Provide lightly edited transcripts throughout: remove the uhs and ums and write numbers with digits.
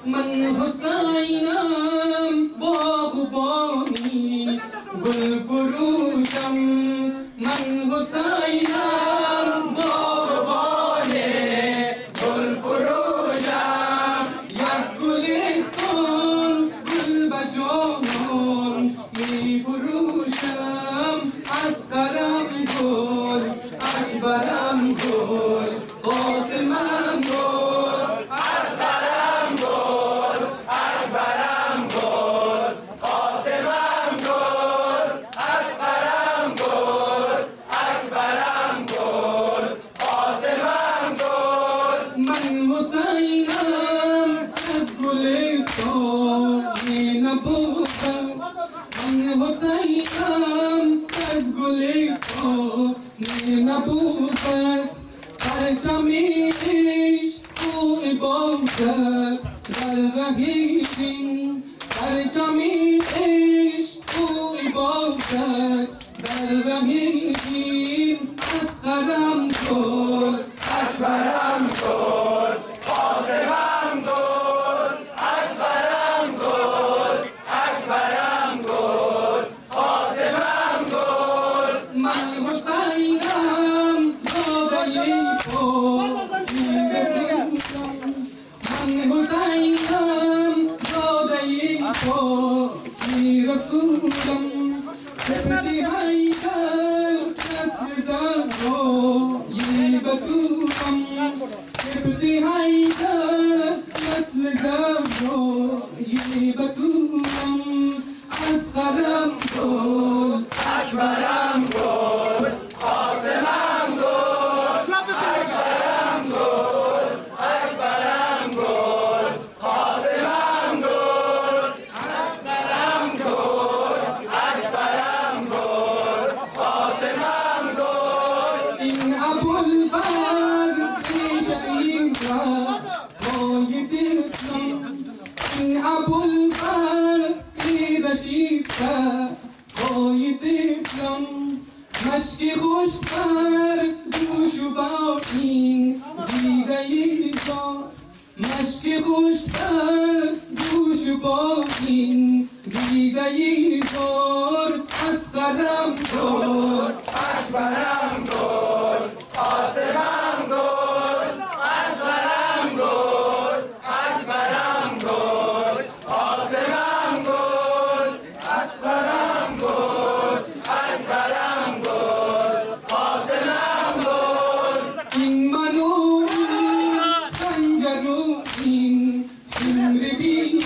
من حسینم باغبانی گل فروشم من حسینم باغبان گل فروشم یک گلستان گل بجانان می فروشم اصغرم گل اکبرم گل قاسمم گل اصغرم گل اکبرم گل قاسمم گل اصغرم گل اکبرم گل قاسمم گل من حسینم از گلستان نبودم من حسینم از گلستان نبود پرچم عشق و عبادت در ره دین پرچم عشق و عبادت در ره دین اصغرم گل اکبرم گل قاسمم گل اصغرم گل اکبرم گل قاسمم گل من حسینم زاده من حسینم زاده رسولم سپدی حیدر نسل زهرایی بتولم سپدی حیدر نسل زهرایی بتولم اصغرم گل اکبرم گل قاسمم گل اصغرم گل اکبرم گل قاسمم گل اصغرم گل اکبرم گل قاسمم گل این ابوالفضل شهید پای دلم این ابوالفضل رشید پای دلم مشک خوش بر دوش و با این دیده ایزار مشک خوش بر دوش و با این دیده ایزار اصغرم گل اکبرم گل قاسمم گل اصغرم گل اکبرم گل قاسمم گل اصغرم گل اکبرم گل قاسمم گل این من و این خنجر و این شمر بیدین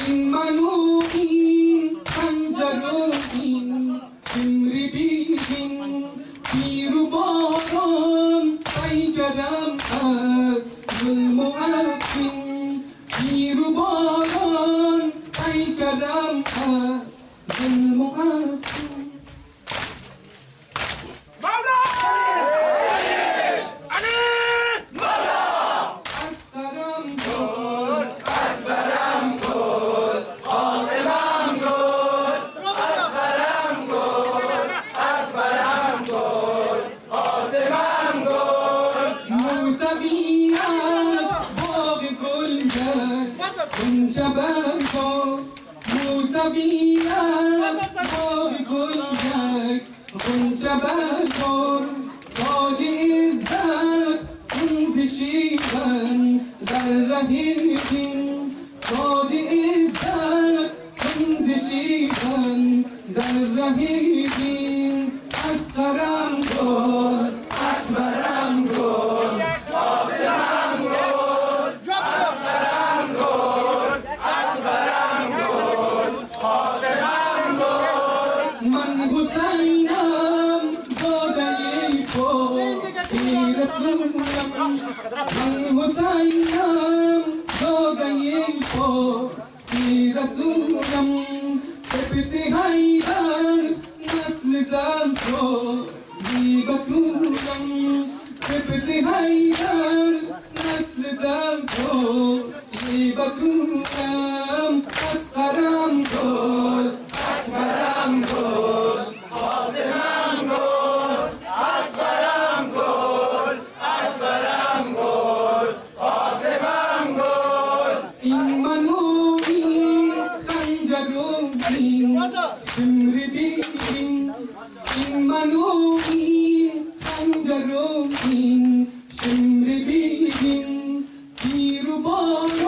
این من و این خنجر و این شمر بیدین پیر و باران پیکرم از ظلم و اسین پیر و باران پیکرم از ظلم و اسین اصغرم گل اکبرم گل قاسمم گل اصغرم گل اکبرم گل قاسمم گل موسوی از باغ گلزر غنچه برکن موسوی از باغ گلزر غنچه برکن تاج عزت منتشیدن در ره دین تاج عزت منتشیدن در ره دین اصغرم گل اکبرم گل قاسمم گل اصغرم گل اکبرم گل قاسمم گل من حسینم زاده رسولم من حسینم زاده رسولم سپت حیدر نسل زهرایی بتولم سپت حیدر نسل زهرایی بتولم اصغرم گل اکبرم گل قاسمم گل اصغرم گل اکبرم گل قاسمم گل Immanuel, Kanjarogin, Shimridin, Immanuel, Kanjarogin, Shimridin, Tirubaran,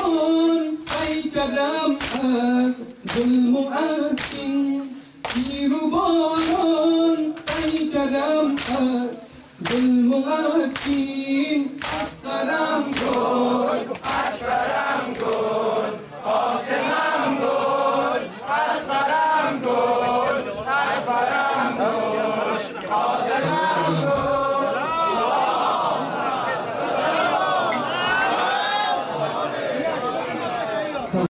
Aikaram as, Zulmu askin, Tirubaran, Aikaram as, Zulmu askin, Asaram ko.